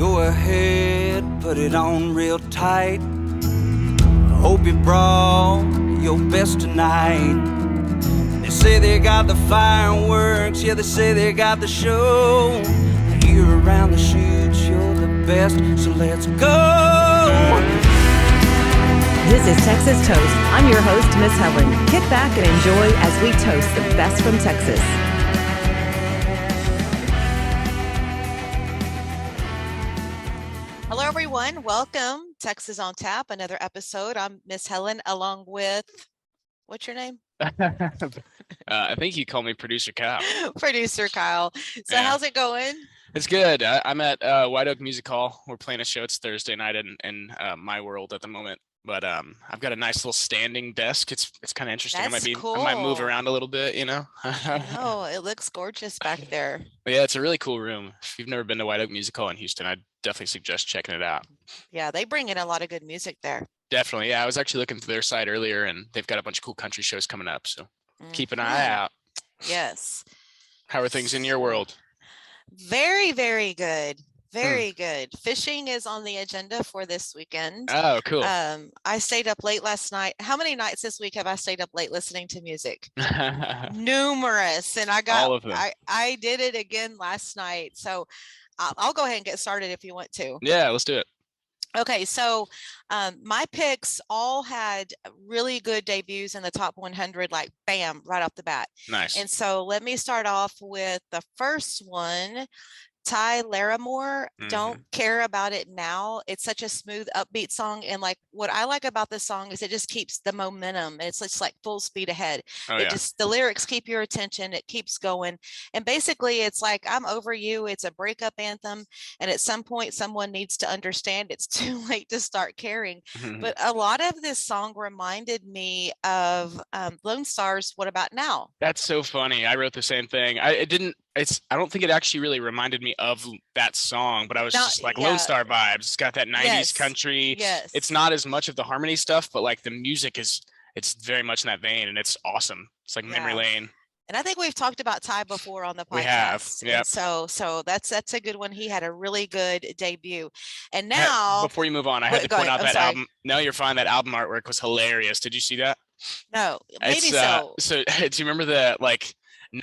Go ahead, put it on real tight. Hope you brought your best tonight. They say they got the fireworks, yeah, they say they got the show. Here around the chutes, you're the best, so let's go. This is Texas Toast. I'm your host, Miss Helen. Kick back and enjoy as we toast the best from Texas. Hello, everyone. Welcome. Texas on Tap, another episode. I'm Miss Helen, along with, what's your name? I think you call me Producer Kyle. Producer Kyle. So Yeah. How's it going? It's good. I'm at White Oak Music Hall. We're playing a show. It's Thursday night in my world at the moment. But I've got a nice little standing desk. It's kind of interesting. That's cool. I might move around a little bit, you know. Oh, it looks gorgeous back there. But yeah, it's a really cool room. If you've never been to White Oak Music Hall in Houston, I'd definitely suggest checking it out. Yeah, they bring in a lot of good music there. Definitely. Yeah, I was actually looking through their site earlier, and they've got a bunch of cool country shows coming up. So keep an eye out. Yes. How are things in your world? Very, very good. Very good. Fishing is on the agenda for this weekend. Oh, cool. I stayed up late last night. How many nights this week have I stayed up late listening to music? Numerous. And I got all of them. I did it again last night. So I'll go ahead and get started if you want to. Yeah, let's do it. Okay, so my picks all had really good debuts in the top 100, like bam, right off the bat. Nice. And so let me start off with the first one. Ty Laramore, Don't Care About It Now. It's such a smooth, upbeat song. And like what I like about this song is it just keeps the momentum. It's just like full speed ahead. The lyrics keep your attention. It keeps going. And basically it's like, I'm over you. It's a breakup anthem. And at some point, someone needs to understand it's too late to start caring. But a lot of this song reminded me of Lone Star's What About Now? That's so funny. I wrote the same thing. I don't think it actually really reminded me of that song, but I was just like Lone Star vibes. It's got that 90s country. Yes. It's not as much of the harmony stuff, but like the music it's very much in that vein, and it's awesome. It's like memory lane. And I think we've talked about Ty before on the podcast. We have. Yeah. So that's a good one. He had a really good debut. And now before you move on, I had to point out that sorry. album. No, you're fine. That album artwork was hilarious. Did you see that? No, maybe so. So do you remember the like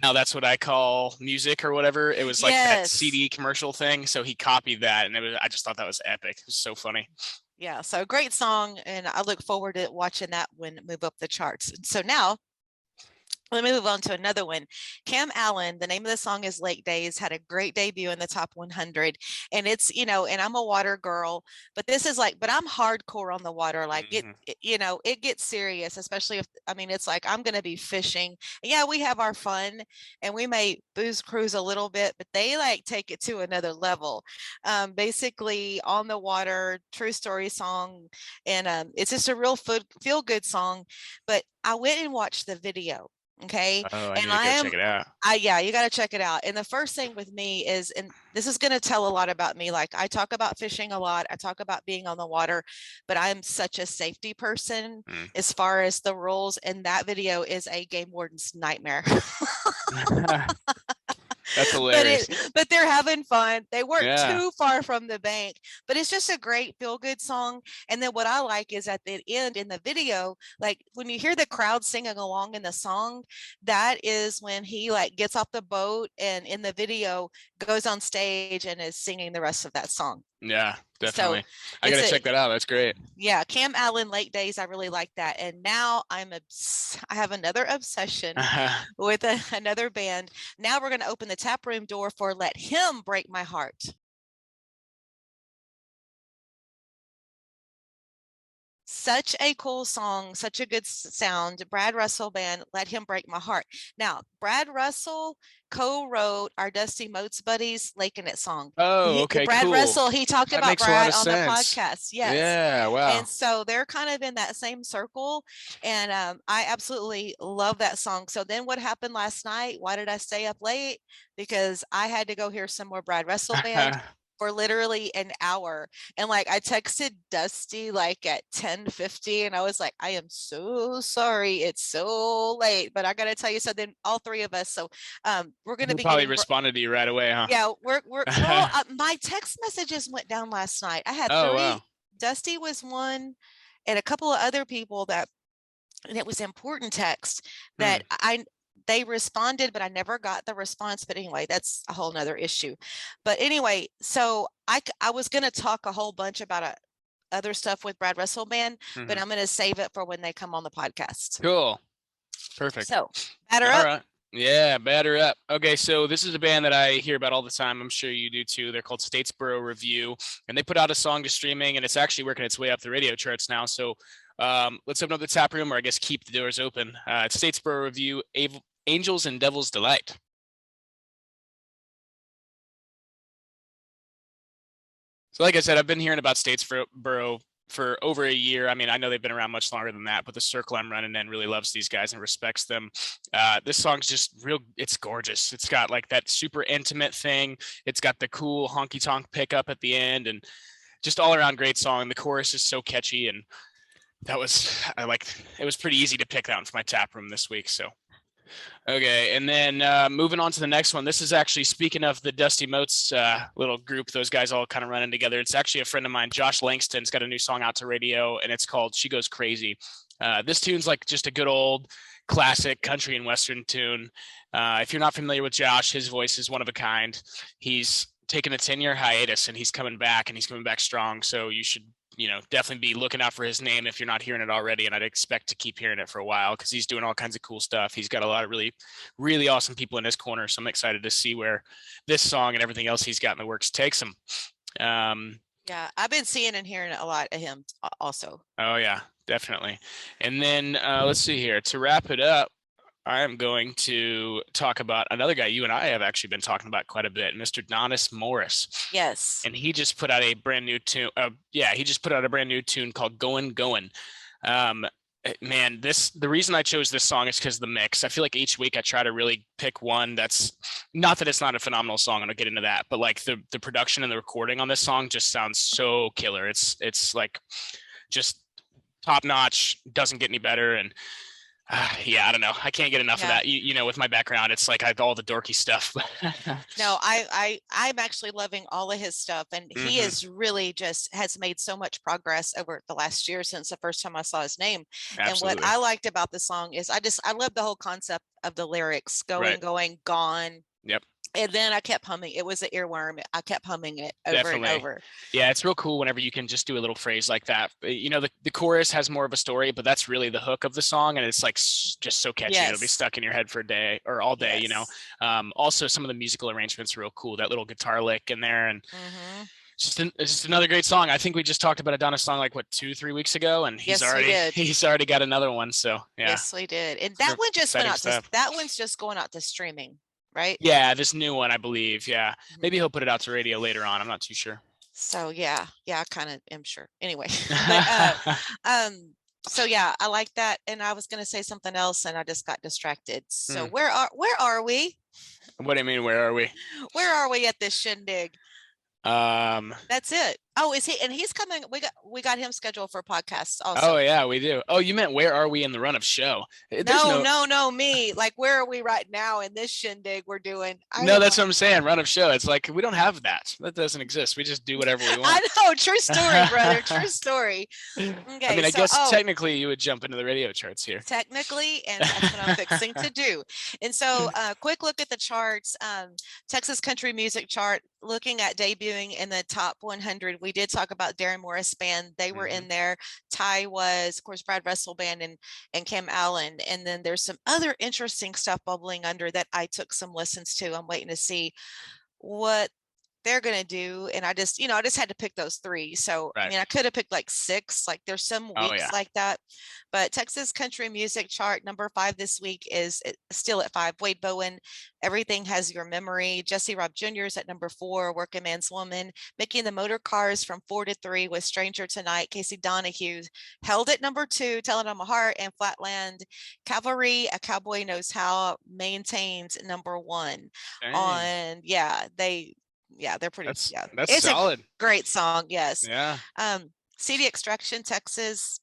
Now That's What I Call Music or whatever? It was like that CD commercial thing. So he copied that, and I just thought that was epic. It was so funny. Yeah, so great song, and I look forward to watching that one move up the charts. So now let me move on to another one. Cam Allen, the name of the song is Lake Days, had a great debut in the top 100. And it's, and I'm a water girl, but this is like, but I'm hardcore on the water. Like it gets serious, especially it's like, I'm going to be fishing. And yeah, we have our fun and we may booze cruise a little bit, but they like take it to another level. Basically on the water, true story song. And it's just a real feel good song, but I went and watched the video. Okay. Oh, I need to go check it out. You got to check it out. And the first thing with me is, and this is going to tell a lot about me. Like I talk about fishing a lot. I talk about being on the water, but I'm such a safety person as far as the rules. And that video is a game warden's nightmare. That's hilarious. But they're having fun. They weren't too far from the bank, but it's just a great feel-good song. And then what I like is at the end in the video, like when you hear the crowd singing along in the song, that is when he like gets off the boat and in the video goes on stage and is singing the rest of that song. Yeah, definitely. So I gotta check that out. That's great. Yeah, Cam Allen, Lake Days. I really like that. And now I have another obsession with another band. Now we're going to open the tap room door for Let Him Break My Heart. Such a cool song, such a good sound. Brad Russell band, Let Him Break My Heart. Now, Brad Russell co-wrote our Dusty Motes Buddies Lake in It song. Oh, okay, Brad cool. Russell, he talked That about makes a Brad lot on of the sense. podcast. Yes. Yeah, wow. And so they're kind of in that same circle. And I absolutely love that song. So then what happened last night? Why did I stay up late? Because I had to go hear some more Brad Russell band. for literally an hour. And like I texted Dusty like at 10:50 and I was like, I am so sorry. It's so late, but I got to tell you, so then all three of us. So we're going to be probably getting responded to you right away, huh? Yeah, well, my text messages went down last night. I had Oh, three. wow. Dusty was one, and a couple of other people that, and it was important text that they responded, but I never got the response. But anyway, that's a whole nother issue. But anyway, so I was going to talk a whole bunch about other stuff with Brad Russell Band, but I'm going to save it for when they come on the podcast. Cool. Perfect. So, batter All up. right. Yeah, batter up. Okay, so this is a band that I hear about all the time. I'm sure you do too. They're called Statesboro Revue, and they put out a song to streaming, and it's actually working its way up the radio charts now. So let's open up the tap room, or I guess keep the doors open. It's Statesboro Revue, Angels and Devil's Delight. So like I said, I've been hearing about Statesboro for over a year. I mean, I know they've been around much longer than that, but the circle I'm running in really loves these guys and respects them. This song's just it's gorgeous. It's got like that super intimate thing. It's got the cool honky tonk pickup at the end, and just all around great song. The chorus is so catchy, and it was pretty easy to pick that one for my tap room this week. So okay, and then moving on to the next one. This is actually, speaking of the Dusty Motes little group, those guys all kind of running together. It's actually a friend of mine, Josh Langston's got a new song out to radio, and it's called She Goes Crazy. This tune's like just a good old classic country and Western tune. If you're not familiar with Josh, his voice is one of a kind. He's taken a 10-year hiatus, and he's coming back, and he's coming back strong. So you should definitely be looking out for his name if you're not hearing it already. And I'd expect to keep hearing it for a while because he's doing all kinds of cool stuff. He's got a lot of really, really awesome people in his corner. So I'm excited to see where this song and everything else he's got in the works takes him. Yeah, I've been seeing and hearing a lot of him also. Oh, yeah, definitely. And then let's see here. To wrap it up, I am going to talk about another guy you and I have actually been talking about quite a bit, Mr. Donice Morace. Yes. And he just put out a brand new tune. He just put out a brand new tune called Goin' Goin'. Man, the reason I chose this song is because of the mix. I feel like each week I try to really pick one that's, not that it's not a phenomenal song, and I'll get into that, but like the production and the recording on this song just sounds so killer. It's like just top notch, doesn't get any better. And I don't know. I can't get enough of that. With my background, it's like I have all the dorky stuff. No, I'm actually loving all of his stuff, and he is really has made so much progress over the last year since the first time I saw his name. Absolutely. And what I liked about the song is I love the whole concept of the lyrics, going, gone. Yep. And then I kept humming. It was an earworm. I kept humming it over Definitely. and over. Yeah, it's real cool whenever you can just do a little phrase like that. The chorus has more of a story, but that's really the hook of the song, and it's like just so catchy. Yes. It'll be stuck in your head for a day or all day. Yes. Also, some of the musical arrangements are real cool. That little guitar lick in there, and it's just another great song. I think we just talked about a Donna song like 2-3 weeks ago, and he's already got another one. So yeah. Yes, we did. And that one just went out. That one's just going out to streaming. Right? Yeah, this new one, I believe. Yeah, maybe he'll put it out to radio later on. I'm not too sure. So yeah, I kind of am sure. Anyway, but, so yeah, I like that. And I was going to say something else, and I just got distracted. So where are we? What do you mean? Where are we? Where are we at this shindig? That's it. Oh, is he? And he's coming. We got him scheduled for podcasts also. Oh yeah, we do. Oh, you meant where are we in the run of show? No, me. Like, where are we right now in this shindig we're doing? That's what I'm saying. Run of show. It's like we don't have that. That doesn't exist. We just do whatever we want. I know. True story, brother. True story. Okay. I mean, I guess technically you would jump into the radio charts here. Technically, and that's what I'm fixing to do. And so, quick look at the charts. Texas country music chart. Looking at debuting in the top 100, we did talk about Darren Morris Band. They were in there. Ty was, of course, Brad Russell Band and Kim Allen. And then there's some other interesting stuff bubbling under that I took some listens to. I'm waiting to see what they're going to do. And I just had to pick those three. So, I mean, I could have picked like 6, like there's some weeks like that, but Texas country music chart number 5 this week is still at 5. Wade Bowen, Everything Has Your Memory. Jesse Robb Jr. is at number 4. Working Man's Woman. Mickey and the Motor Cars from 4 to 3 with Stranger Tonight. Casey Donahue held at number 2, Telling on My Heart. And Flatland Cavalry, A Cowboy Knows How maintains number 1. Dang. Yeah, they're pretty. That's Yeah, that's it's solid. a great song. Yes. Yeah. CD Extraction, Texas.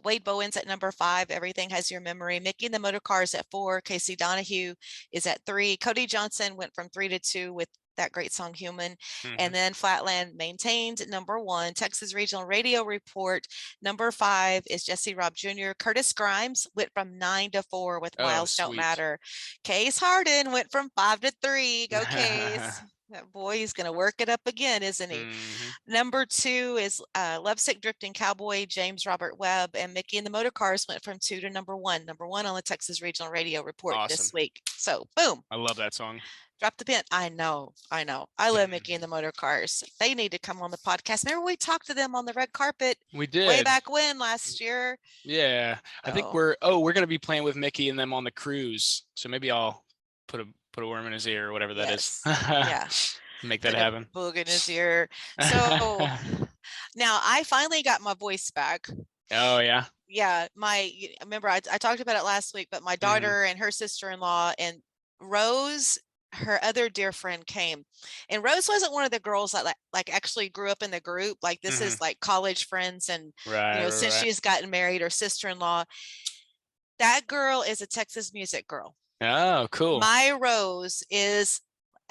Wade Bowen's at number 5. Everything Has Your Memory. Mickey and the Motor Cars at 4. Casey Donahue is at 3. Cody Johnson went from 3 to 2 with that great song Human. And then Flatland Maintained number 1. Texas Regional Radio Report number 5 is Jesse Robb Jr. Curtis Grimes went from 9 to 4 with Miles Don't Matter. Case Harden went from 5 to 3. Go Case. That boy, he's going to work it up again, isn't he? Number 2 is Lovesick Drifting Cowboy, James Robert Webb, and Mickey and the Motor Cars went from 2 to number 1. Number 1 on the Texas Regional Radio Report this week. So, boom. I love that song. Drop the pin. I know. I love Mickey and the Motor Cars. They need to come on the podcast. Remember we talked to them on the red carpet? We did. Way back when last year. Yeah. I think we're going to be playing with Mickey and them on the cruise. So maybe I'll put a worm in his ear or whatever that is. Yeah. Make that happen. Boog in his ear. So now I finally got my voice back. Oh yeah. Yeah. Remember I talked about it last week, but my daughter and her sister-in-law and Rose, her other dear friend, came. And Rose wasn't one of the girls that like actually grew up in the group. Like this is like college friends, and since she's gotten married, her sister-in-law. That girl is a Texas music girl. Oh, cool. My Rose is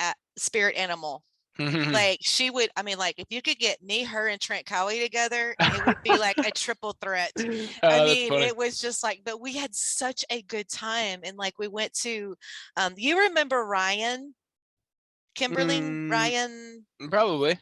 a spirit animal. Like she would, like if you could get me, her, and Trent Cowie together, it would be like a triple threat. It was just like, but we had such a good time. And like we went to, you remember Ryan, Ryan? Probably.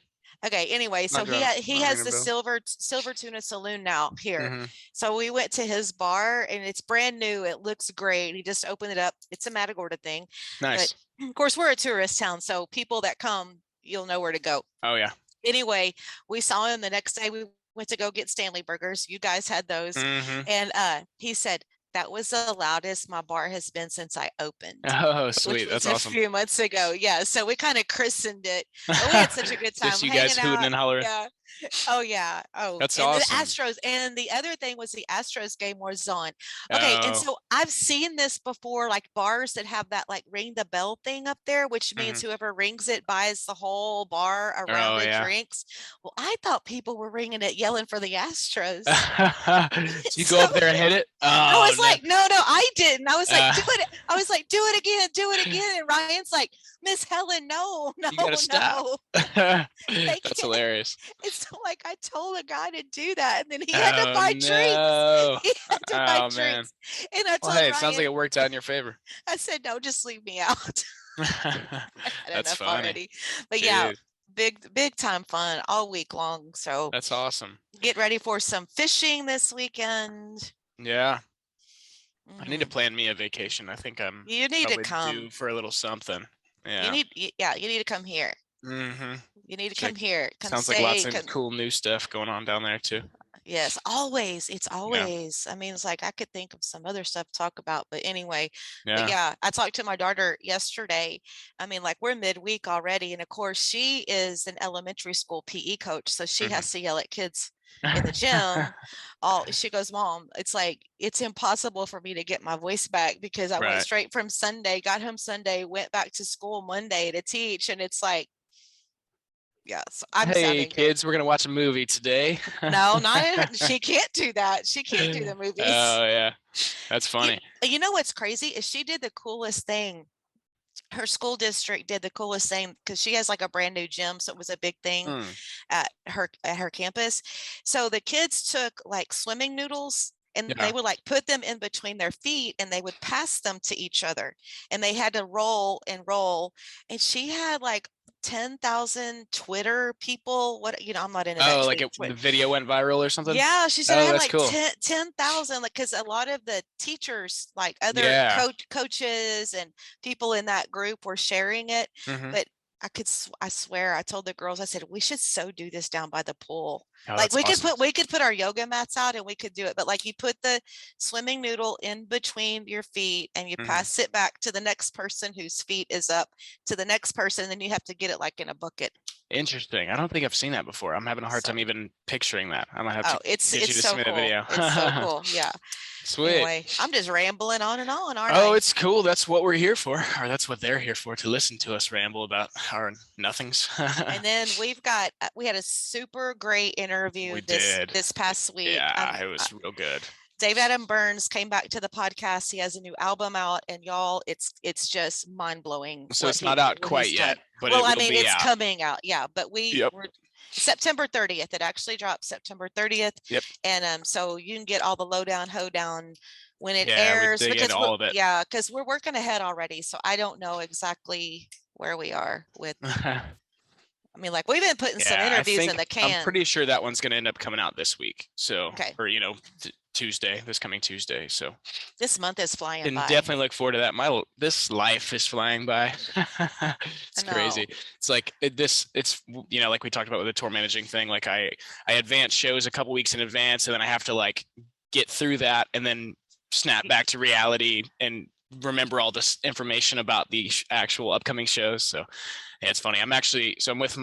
Okay. Anyway, so he has the Silver Tuna Saloon now here. So we went to his bar, and it's brand new. It looks great. He just opened it up. It's a Matagorda thing. Nice. But of course, we're a tourist town, so people that come, you'll know where to go. Oh yeah. Anyway, we saw him the next day. We went to go get Stanley burgers. You guys had those. And he said, that was the loudest my bar has been since I opened. Oh, sweet. That's awesome. A few months ago. Yeah. So we kind of christened it. But we had such a good time. Just you guys hooting and hollering. Yeah. Oh yeah. Oh, that's and awesome. The Astros, and the other thing was the Astros game was on. Okay, and so I've seen this before, like bars that have that like ring the bell thing up there, which means whoever rings it buys the whole bar around the drinks. Well, I thought people were ringing it, yelling for the Astros. You go up there and hit it. I was like, no, I didn't. I was like, do it. I was like, do it again. And Ryan's like, Miss Helen, no. You gotta stop. That's hilarious. It's like I told a guy to do that, and then he had to buy drinks. He had to buy drinks. And I told Ryan, it sounds like it worked out in your favor. I said, no, just leave me out. That's funny. Already. But yeah, big time fun all week long. So that's awesome. Get ready for some fishing this weekend. Yeah. I need to plan me a vacation. I think you need to come due for a little something. Yeah. You need to come here. You need to come here. Sounds like lots of cool new stuff going on down there too. Yes, always. It's always. Yeah. It's like I could think of some other stuff to talk about, but anyway. Yeah. But yeah, I talked to my daughter yesterday. Like we're midweek already, and of course she is an elementary school PE coach, so she has to yell at kids in the gym. She goes, Mom, it's like it's impossible for me to get my voice back because I went straight from Sunday, got home Sunday, went back to school Monday to teach, and it's like, yes, hey kids, we're gonna watch a movie today. No, she can't do that. She can't do the movies. Oh yeah, that's funny. You know what's crazy is she did the coolest thing. Her school district did the coolest thing because she has like a brand new gym, so it was a big thing at her campus. So the kids took like swimming noodles, and they would like put them in between their feet, and they would pass them to each other, and they had to roll. And she had like 10,000 Twitter people. I'm not into that. Oh, like the video went viral or something? Yeah, she said I had like cool. 10,000, like because a lot of the teachers, like other coaches and people in that group were sharing it. But I swear, I told the girls, I said, we should so do this down by the pool. Oh, like we could put our yoga mats out and we could do it. But like you put the swimming noodle in between your feet and you pass it back to the next person whose feet is up to the next person. And then you have to get it like in a bucket. Interesting. I don't think I've seen that before. I'm having a hard time even picturing that. I might have to it's get you to so send me the cool. video. It's so cool. Yeah. Sweet. Anyway, I'm just rambling on and on, aren't Oh, I? it's cool. That's what we're here for, or that's what they're here for, to listen to us ramble about our nothings. And then we had a super great interview this past week. Yeah, it was real good. Dave Adam Burns came back to the podcast. He has a new album out, and y'all, it's just mind blowing. So it's not out quite yet, but well, I mean, it's coming out. Yeah, but Yep. we're September 30th. It actually dropped September 30th. Yep. And so you can get all the lowdown, hoedown when it Yeah, airs. we dig into all of it. Yeah, because we're working ahead already. So I don't know exactly where we are with. I mean, like, we've been putting some interviews in the can. I'm pretty sure that one's going to end up coming out this week. So, okay. Or, this coming Tuesday. So this month is flying and by. Definitely look forward to that. This life is flying by. It's crazy. It's like it's like we talked about with the tour managing thing. Like I advance shows a couple weeks in advance, and then I have to like get through that and then snap back to reality and remember all this information about the actual upcoming shows. So yeah, it's funny. I'm with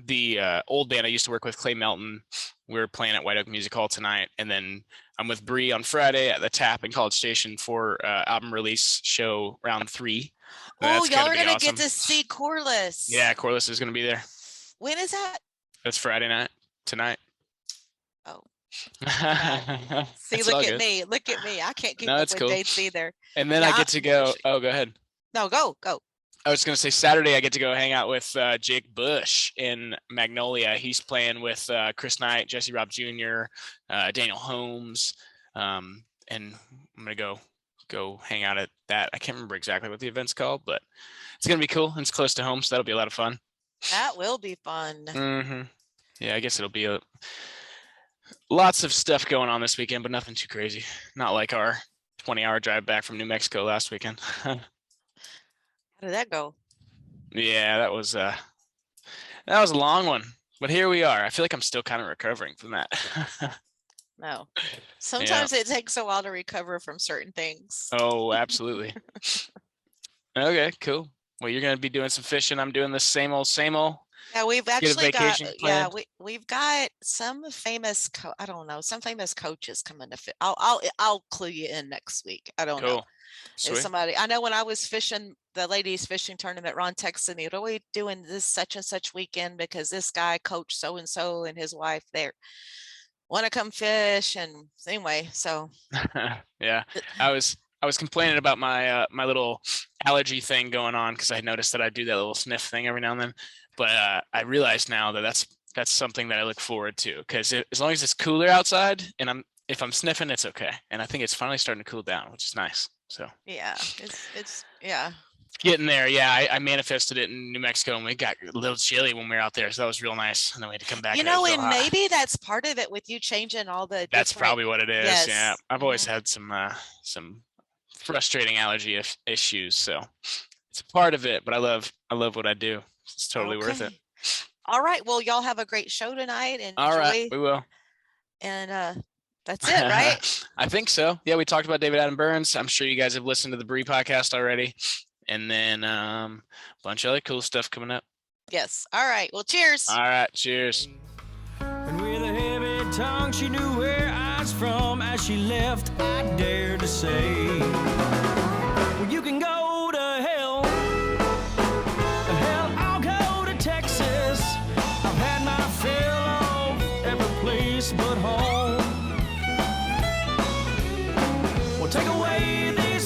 the old band I used to work with, Clay Melton. We're playing at White Oak Music Hall tonight, and then I'm with Bree on Friday at the Tap in College Station for album release show round 3. Oh, y'all are gonna get to see Corliss. Yeah, Corliss is gonna be there. When is that? That's Friday night tonight. Oh. See, look at me. I can't keep up with dates either. And then I get to go. Oh, go ahead. No, go. I was going to say Saturday I get to go hang out with Jake Bush in Magnolia. He's playing with Chris Knight, Jesse Robb Jr., Daniel Holmes, and I'm going to go hang out at that. I can't remember exactly what the event's called, but it's going to be cool. And it's close to home, so that'll be a lot of fun. That will be fun. Mm-hmm. Yeah, I guess it'll be lots of stuff going on this weekend, but nothing too crazy. Not like our 20-hour drive back from New Mexico last weekend. How did that go? Yeah, that was a long one, but here we are. I feel like I'm still kind of recovering from that. No, sometimes it takes a while to recover from certain things. Oh, absolutely. Okay, cool. Well, you're going to be doing some fishing. I'm doing the same old. Yeah, we've actually got we've got some famous some famous coaches coming to fit. I'll clue you in next week. I don't know. Somebody I know when I was fishing the ladies fishing tournament, Ron texted me, "What are we doing this such and such weekend? Because this guy coached so and so and his wife there want to come fish." And anyway, so yeah, I was complaining about my my little allergy thing going on because I noticed that I do that little sniff thing every now and then. But I realize now that that's something that I look forward to, because as long as it's cooler outside and if I'm sniffing, it's okay. And I think it's finally starting to cool down, which is nice. So yeah, it's getting there. Yeah, I manifested it in New Mexico, and we got a little chilly when we were out there, so that was real nice. And then we had to come back. And maybe that's part of it with you changing all the. That's probably what it is. Yes. Yeah, I've always had some frustrating allergy issues, so it's a part of it. But I love what I do. It's totally worth it. All right. Well, y'all have a great show tonight. And all right, we will. And that's it, right? I think so. Yeah, we talked about David Adam Burns. I'm sure you guys have listened to the Bree podcast already. And then a bunch of other cool stuff coming up. Yes. All right. Well, cheers. All right. Cheers. And with a heavy tongue, she knew where I was from. As she left, I dared to say, well, you can go to hell. Hell, I'll go to Texas. I've had my fill of every place but home. Well, take away these